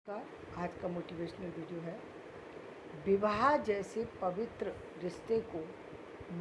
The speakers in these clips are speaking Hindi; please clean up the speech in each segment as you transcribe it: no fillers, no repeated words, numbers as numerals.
का आज का मोटिवेशनल वीडियो है। विवाह जैसे पवित्र रिश्ते को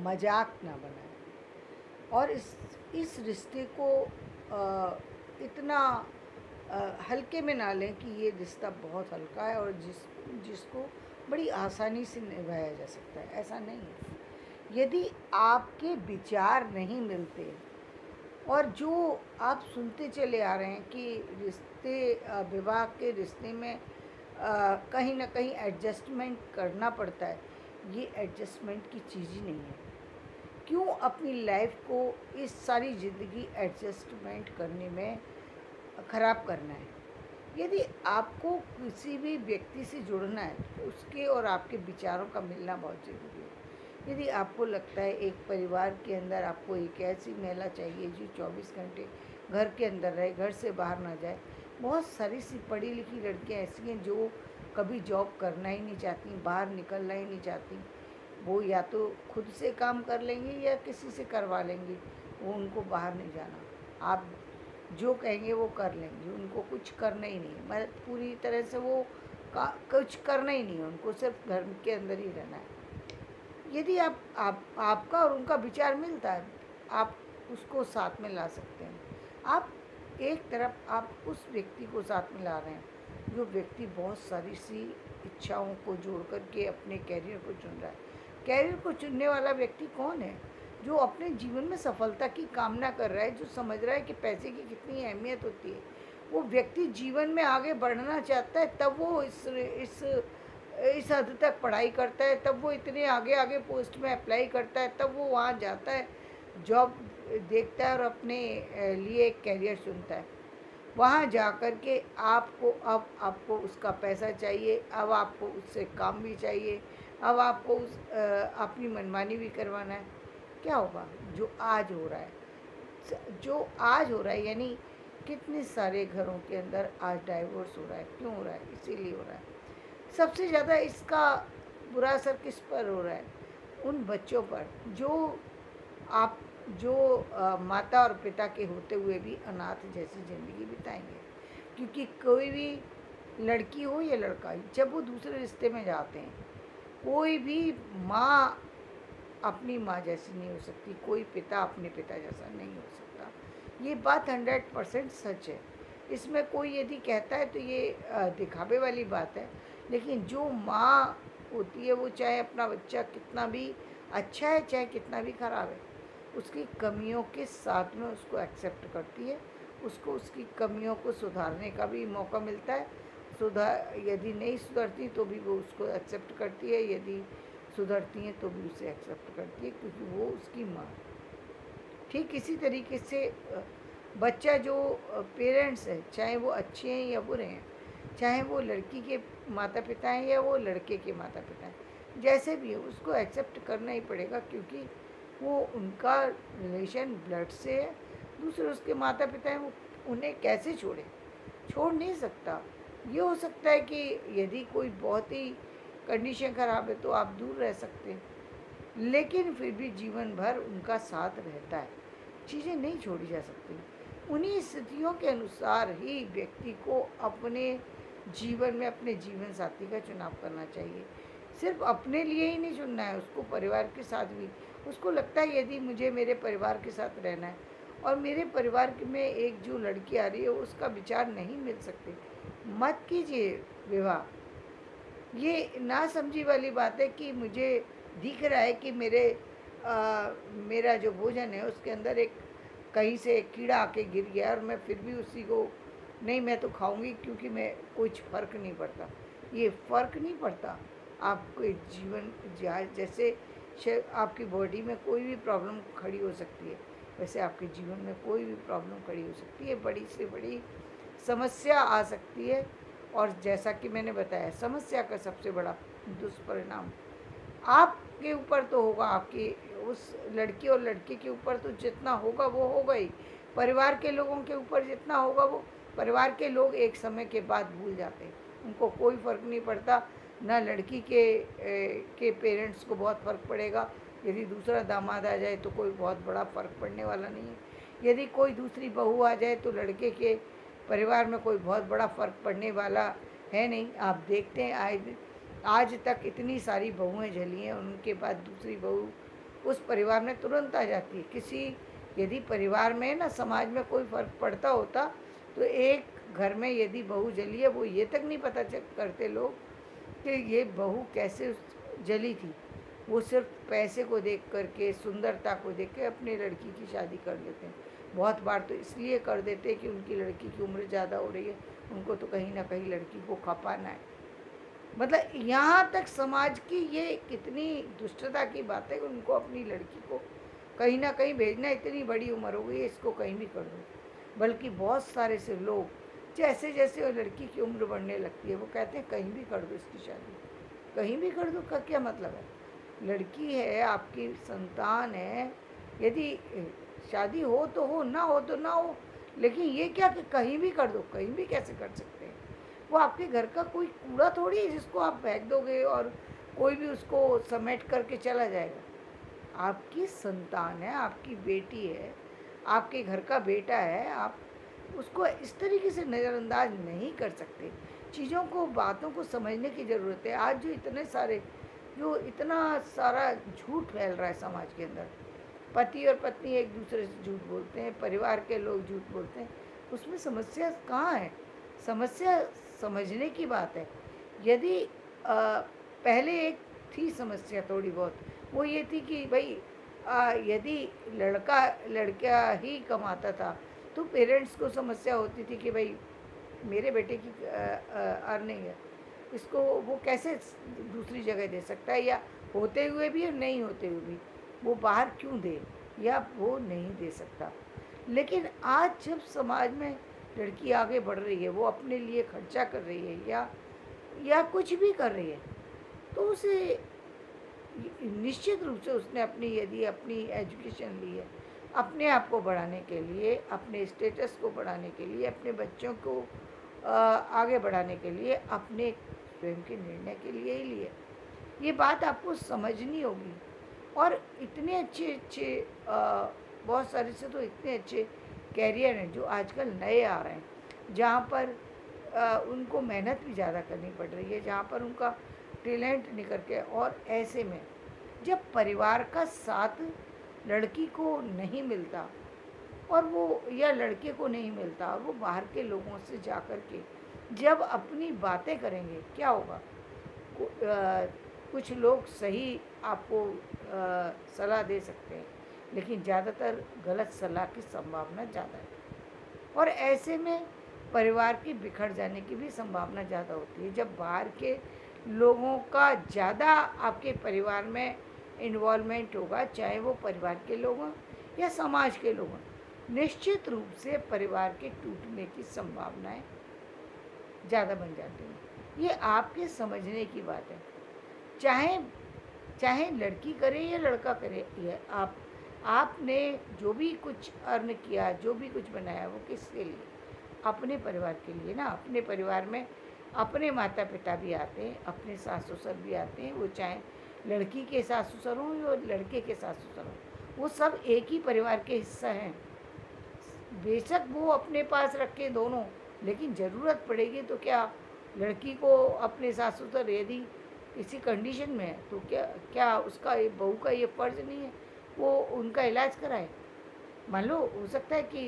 मजाक ना बनाएं और इस रिश्ते को इतना हल्के में ना लें कि ये रिश्ता बहुत हल्का है और जिसको बड़ी आसानी से निभाया जा सकता है। ऐसा नहीं है। यदि आपके विचार नहीं मिलते और जो आप सुनते चले आ रहे हैं कि विवाह के रिश्ते में कहीं ना कहीं एडजस्टमेंट करना पड़ता है, ये एडजस्टमेंट की चीज़ ही नहीं है। क्यों अपनी लाइफ को इस सारी ज़िंदगी एडजस्टमेंट करने में ख़राब करना है। यदि आपको किसी भी व्यक्ति से जुड़ना है तो उसके और आपके विचारों का मिलना बहुत ज़रूरी है। यदि आपको लगता है एक परिवार के अंदर आपको एक ऐसी महिला चाहिए जो 24 घंटे घर के अंदर रहे, घर से बाहर ना जाए। बहुत सारी सी पढ़ी लिखी लड़कियां ऐसी हैं जो कभी जॉब करना ही नहीं चाहती, बाहर निकलना ही नहीं चाहती। वो या तो खुद से काम कर लेंगी या किसी से करवा लेंगी, वो उनको बाहर नहीं जाना। आप जो कहेंगे वो कर लेंगी, उनको कुछ करना ही नहीं है। मैं पूरी तरह से कुछ करना ही नहीं है, उनको सिर्फ घर के अंदर ही रहना है। यदि आपका और उनका विचार मिलता है, आप उसको साथ में ला सकते हैं। आप एक तरफ आप उस व्यक्ति को साथ में ला रहे हैं जो व्यक्ति बहुत सारी सी इच्छाओं को जोड़ करके अपने कैरियर को चुन रहा है। कैरियर को चुनने वाला व्यक्ति कौन है? जो अपने जीवन में सफलता की कामना कर रहा है, जो समझ रहा है कि पैसे की कितनी अहमियत होती है। वो व्यक्ति जीवन में आगे बढ़ना चाहता है, तब वो इस हद तक पढ़ाई करता है, तब वो इतने आगे आगे पोस्ट में अप्लाई करता है, तब वो वहाँ जाता है, जॉब देखता है और अपने लिए एक कैरियर चुनता है। वहाँ जा कर के आपको उसका पैसा चाहिए, अब आपको उससे काम भी चाहिए, अब आपको अपनी मनमानी भी करवाना है। क्या होगा? जो आज हो रहा है यानी कितने सारे घरों के अंदर आज डाइवोर्स हो रहा है। क्यों हो रहा है? इसीलिए हो रहा है। सबसे ज़्यादा इसका बुरा असर किस पर हो रहा है? उन बच्चों पर आप जो माता और पिता के होते हुए भी अनाथ जैसी ज़िंदगी बिताएंगे। क्योंकि कोई भी लड़की हो या लड़का, जब वो दूसरे रिश्ते में जाते हैं, कोई भी माँ अपनी माँ जैसी नहीं हो सकती, कोई पिता अपने पिता जैसा नहीं हो सकता। ये बात 100% सच है। इसमें कोई यदि कहता है तो ये दिखावे वाली बात है। लेकिन जो माँ होती है वो चाहे अपना बच्चा कितना भी अच्छा है, चाहे कितना भी ख़राब है, उसकी कमियों के साथ में उसको एक्सेप्ट करती है। उसको उसकी कमियों को सुधारने का भी मौका मिलता है। यदि नहीं सुधरती तो भी वो उसको एक्सेप्ट करती है, यदि सुधरती हैं तो भी उसे एक्सेप्ट करती है, क्योंकि वो उसकी माँ। ठीक इसी तरीके से बच्चा जो पेरेंट्स है, चाहे वो अच्छे हैं या बुरे हैं, चाहे वो लड़की के माता पिता हैं या वो लड़के के माता पिता हैं, जैसे भी है उसको एक्सेप्ट करना ही पड़ेगा, क्योंकि वो उनका रिलेशन ब्लड से है। दूसरे उसके माता पिता हैं, वो उन्हें कैसे छोड़ नहीं सकता। ये हो सकता है कि यदि कोई बहुत ही कंडीशन ख़राब है तो आप दूर रह सकते हैं, लेकिन फिर भी जीवन भर उनका साथ रहता है। चीज़ें नहीं छोड़ी जा सकती। उन्हीं स्थितियों के अनुसार ही व्यक्ति को अपने जीवन में अपने जीवन साथी का चुनाव करना चाहिए। सिर्फ अपने लिए ही नहीं चुनना है, उसको परिवार के साथ भी। उसको लगता है यदि मुझे मेरे परिवार के साथ रहना है और मेरे परिवार में एक जो लड़की आ रही है उसका विचार नहीं मिल सकते, मत कीजिए विवाह। ये नासमझी वाली बात है कि मुझे दिख रहा है कि मेरा जो भोजन है उसके अंदर एक कहीं से एक कीड़ा आके गिर गया और मैं फिर भी उसी को नहीं, मैं तो खाऊंगी क्योंकि मैं कुछ फ़र्क नहीं पड़ता। ये फ़र्क नहीं पड़ता। आपके जीवन जैसे आपकी बॉडी में कोई भी प्रॉब्लम खड़ी हो सकती है, वैसे आपके जीवन में कोई भी प्रॉब्लम खड़ी हो सकती है। बड़ी से बड़ी समस्या आ सकती है, और जैसा कि मैंने बताया, समस्या का सबसे बड़ा दुष्परिणाम आपके ऊपर तो होगा। आपकी उस लड़की और लड़के के ऊपर तो जितना होगा वो होगा ही। परिवार के लोगों के ऊपर जितना होगा वो परिवार के लोग एक समय के बाद भूल जाते हैं, उनको कोई फ़र्क नहीं पड़ता। ना लड़की के पेरेंट्स को बहुत फ़र्क पड़ेगा। यदि दूसरा दामाद आ जाए तो कोई बहुत बड़ा फ़र्क पड़ने वाला नहीं है। यदि कोई दूसरी बहू आ जाए तो लड़के के परिवार में कोई बहुत बड़ा फ़र्क पड़ने वाला है नहीं। आप देखते हैं आज तक इतनी सारी बहुएं झली हैं, उनके बाद दूसरी बहू उस परिवार में तुरंत आ जाती है। यदि परिवार में ना समाज में कोई फ़र्क पड़ता होता तो एक घर में यदि बहू जली है, वो ये तक नहीं पता करते लोग कि ये बहू कैसे जली थी। वो सिर्फ पैसे को देख करके, सुंदरता को देख के अपनी लड़की की शादी कर लेते हैं। बहुत बार तो इसलिए कर देते हैं कि उनकी लड़की की उम्र ज़्यादा हो रही है, उनको तो कहीं ना कहीं लड़की को खपाना है। मतलब यहाँ तक समाज की ये कितनी दुष्टता की बात है कि उनको अपनी लड़की को कहीं ना कहीं भेजना, इतनी बड़ी उम्र हो गई है, इसको कहीं भी कर दो। बल्कि बहुत सारे से लोग जैसे जैसे वो लड़की की उम्र बढ़ने लगती है, वो कहते हैं कहीं भी कर दो इसकी शादी, कहीं भी कर दो। का क्या मतलब है? लड़की है, आपकी संतान है, यदि शादी हो तो हो, ना हो तो ना हो। लेकिन ये क्या कि कहीं भी कर दो, कहीं भी कैसे कर सकते हैं? वो आपके घर का कोई कूड़ा थोड़ी है जिसको आप फेंक दोगे और कोई भी उसको समेट करके चला जाएगा। आपकी संतान है, आपकी बेटी है, आपके घर का बेटा है। आप उसको इस तरीके से नज़रअंदाज नहीं कर सकते। चीज़ों को, बातों को समझने की ज़रूरत है। आज जो इतना सारा झूठ फैल रहा है समाज के अंदर, पति और पत्नी एक दूसरे से झूठ बोलते हैं, परिवार के लोग झूठ बोलते हैं, उसमें समस्या कहाँ है? समस्या समझने की बात है। यदि पहले एक थी समस्या थोड़ी बहुत, वो ये थी कि भाई यदि लड़का ही कमाता था तो पेरेंट्स को समस्या होती थी कि भाई मेरे बेटे की अर्निंग है, इसको वो कैसे दूसरी जगह दे सकता है, या होते हुए भी और नहीं होते हुए भी वो बाहर क्यों दे, या वो नहीं दे सकता। लेकिन आज जब समाज में लड़की आगे बढ़ रही है, वो अपने लिए खर्चा कर रही है या कुछ भी कर रही है, तो उसे निश्चित रूप से उसने यदि अपनी एजुकेशन ली है अपने आप को बढ़ाने के लिए, अपने स्टेटस को बढ़ाने के लिए, अपने बच्चों को आगे बढ़ाने के लिए, अपने स्वयं के निर्णय के लिए ही लिए। ये बात आपको समझनी होगी। और इतने अच्छे अच्छे बहुत सारे से तो इतने अच्छे कैरियर हैं जो आजकल नए आ रहे हैं, जहाँ पर उनको मेहनत भी ज़्यादा करनी पड़ रही है, जहाँ पर उनका टैलेंट निकल के। और ऐसे में जब परिवार का साथ लड़की को नहीं मिलता और वो, या लड़के को नहीं मिलता, और वो बाहर के लोगों से जा कर के जब अपनी बातें करेंगे, क्या होगा? कुछ लोग सही आपको सलाह दे सकते हैं, लेकिन ज़्यादातर गलत सलाह की संभावना ज़्यादा है। और ऐसे में परिवार की बिखर जाने की भी संभावना ज़्यादा होती है। जब बाहर के लोगों का ज़्यादा आपके परिवार में इन्वॉल्वमेंट होगा, चाहे वो परिवार के लोग हों या समाज के लोग हों, निश्चित रूप से परिवार के टूटने की संभावनाएं ज़्यादा बन जाती हैं। ये आपके समझने की बात है। चाहे चाहे लड़की करे या लड़का करे, ये आपने जो भी कुछ अर्न किया, जो भी कुछ बनाया, वो किसके लिए? अपने परिवार के लिए ना। अपने परिवार में अपने माता पिता भी आते हैं, अपने सास ससुर भी आते हैं, वो चाहे लड़की के सास ससुर हों या लड़के के सास ससुर हों, वो सब एक ही परिवार के हिस्सा हैं। बेशक वो अपने पास रखे दोनों, लेकिन ज़रूरत पड़ेगी तो क्या लड़की को अपने सास ससुर यदि किसी कंडीशन में है तो क्या उसका ये बहू का ये फ़र्ज़ नहीं है वो उनका इलाज कराए? मान लो हो सकता है कि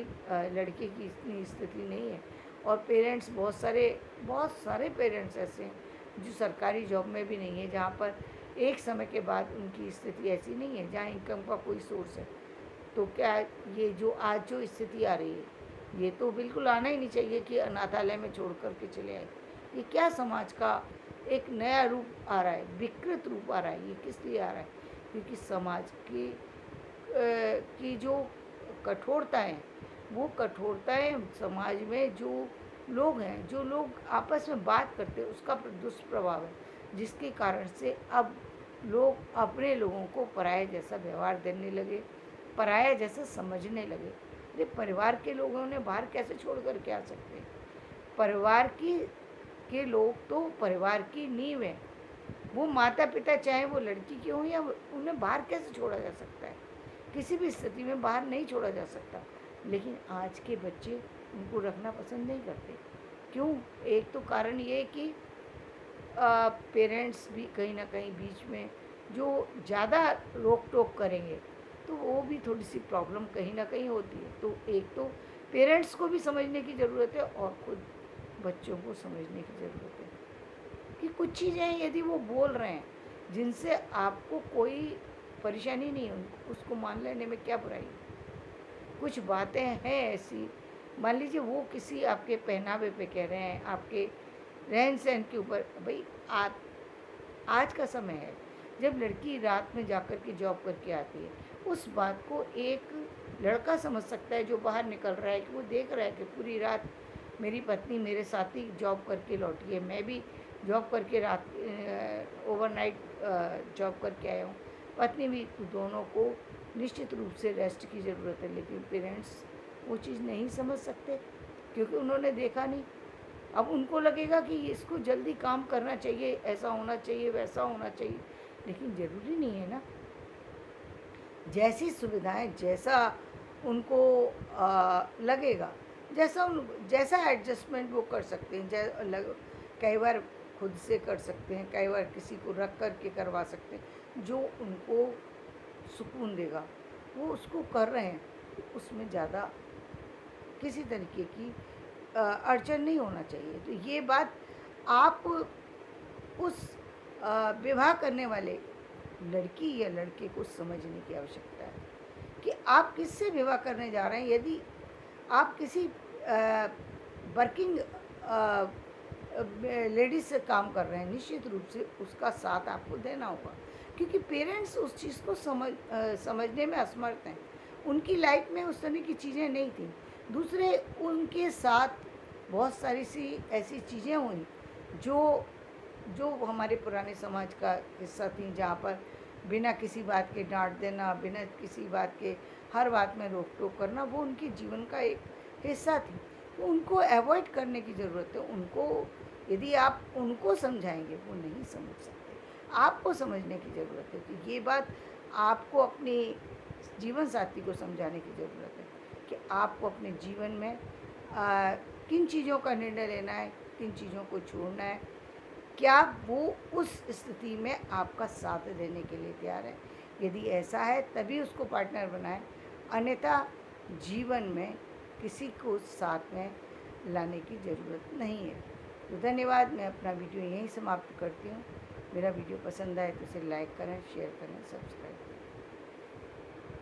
लड़के की इतनी स्थिति नहीं है, और पेरेंट्स बहुत सारे पेरेंट्स ऐसे हैं जो सरकारी जॉब में भी नहीं है, जहाँ पर एक समय के बाद उनकी स्थिति ऐसी नहीं है जहाँ इनकम का कोई सोर्स है। तो क्या ये जो आज जो स्थिति आ रही है, ये तो बिल्कुल आना ही नहीं चाहिए कि अनाथालय में छोड़ कर के चले आए। ये क्या समाज का एक नया रूप आ रहा है, विकृत रूप आ रहा है। ये किस लिए आ रहा है? क्योंकि समाज की जो कठोरताएं, वो कठोरताएं समाज में जो लोग आपस में बात करते हैं, उसका दुष्प्रभाव है, जिसके कारण से अब लोग अपने लोगों को पराये जैसा व्यवहार देने लगे, पराया जैसा समझने लगे। अरे परिवार के लोगों ने बाहर कैसे छोड़ कर के आ सकते हैं? परिवार के लोग तो परिवार की नींव है। वो माता पिता चाहे वो लड़की के हों, या उन्हें बाहर कैसे छोड़ा जा सकता है? किसी भी स्थिति में बाहर नहीं छोड़ा जा सकता। लेकिन आज के बच्चे उनको रखना पसंद नहीं करते। क्यों? एक तो कारण ये है कि पेरेंट्स भी कहीं न कहीं बीच में जो ज़्यादा रोक-टोक करेंगे, तो वो भी थोड़ी-सी प्रॉब्लम कहीं न कहीं होती है। तो एक तो पेरेंट्स को भी समझने की ज़रूरत है और खुद बच्चों को समझने की ज़रूरत है कि कुछ चीज़ें यदि वो बोल रहे हैं, जिनसे आपको कोई परेशानी नहीं है, उसको मान लेने में क्या बुराई है? कुछ बातें हैं ऐसी, मान लीजिए वो किसी आपके पहनावे पे कह रहे हैं, आपके रहन-सहन के ऊपर, भई आप आज का समय है जब लड़की रात में जाकर के जॉब करके आती है, उस बात को एक लड़का समझ सकता है जो बाहर निकल रहा है, कि वो देख रहा है कि पूरी रात मेरी पत्नी मेरे साथ ही जॉब करके लौटी है, मैं भी जॉब करके रात ओवरनाइट जॉब करके आया हूँ, पत्नी भी, तो दोनों को निश्चित रूप से रेस्ट की ज़रूरत है। लेकिन पेरेंट्स वो चीज़ नहीं समझ सकते क्योंकि उन्होंने देखा नहीं। अब उनको लगेगा कि इसको जल्दी काम करना चाहिए, ऐसा होना चाहिए, वैसा होना चाहिए, लेकिन ज़रूरी नहीं है ना। जैसी सुविधाएँ, जैसा उनको लगेगा, जैसा एडजस्टमेंट वो कर सकते हैं, कई बार खुद से कर सकते हैं, कई बार किसी को रख कर के करवा सकते हैं, जो उनको सुकून देगा, वो उसको कर रहे हैं। उसमें ज़्यादा किसी तरीके की अड़चन नहीं होना चाहिए। तो ये बात आप उस विवाह करने वाले लड़की या लड़के को समझने की आवश्यकता है कि आप किससे विवाह करने जा रहे हैं। यदि आप किसी वर्किंग लेडीज़ से काम कर रहे हैं, निश्चित रूप से उसका साथ आपको देना होगा, क्योंकि पेरेंट्स उस चीज़ को समझने में असमर्थ हैं। उनकी लाइफ में उस तरह की चीज़ें नहीं थी। दूसरे, उनके साथ बहुत सारी सी ऐसी चीज़ें हुई जो जो हमारे पुराने समाज का हिस्सा थी, जहाँ पर बिना किसी बात के डांट देना, बिना किसी बात के हर बात में रोक टोक करना, वो उनके जीवन का एक हिस्सा थी। तो उनको अवॉइड करने की ज़रूरत है। उनको, यदि आप उनको समझाएंगे, वो नहीं समझ सकते। आपको समझने की ज़रूरत है। तो ये बात आपको अपने जीवन साथी को समझाने की ज़रूरत है कि आपको अपने जीवन में किन चीज़ों का निर्णय लेना है, किन चीज़ों को छोड़ना है, क्या वो उस स्थिति में आपका साथ देने के लिए तैयार है। यदि ऐसा है तभी उसको पार्टनर बनाएं, अन्यथा जीवन में किसी को साथ में लाने की ज़रूरत नहीं है। तो धन्यवाद। मैं अपना वीडियो यहीं समाप्त करती हूँ। मेरा वीडियो पसंद आए तो इसे लाइक करें, शेयर करें, सब्सक्राइब करें।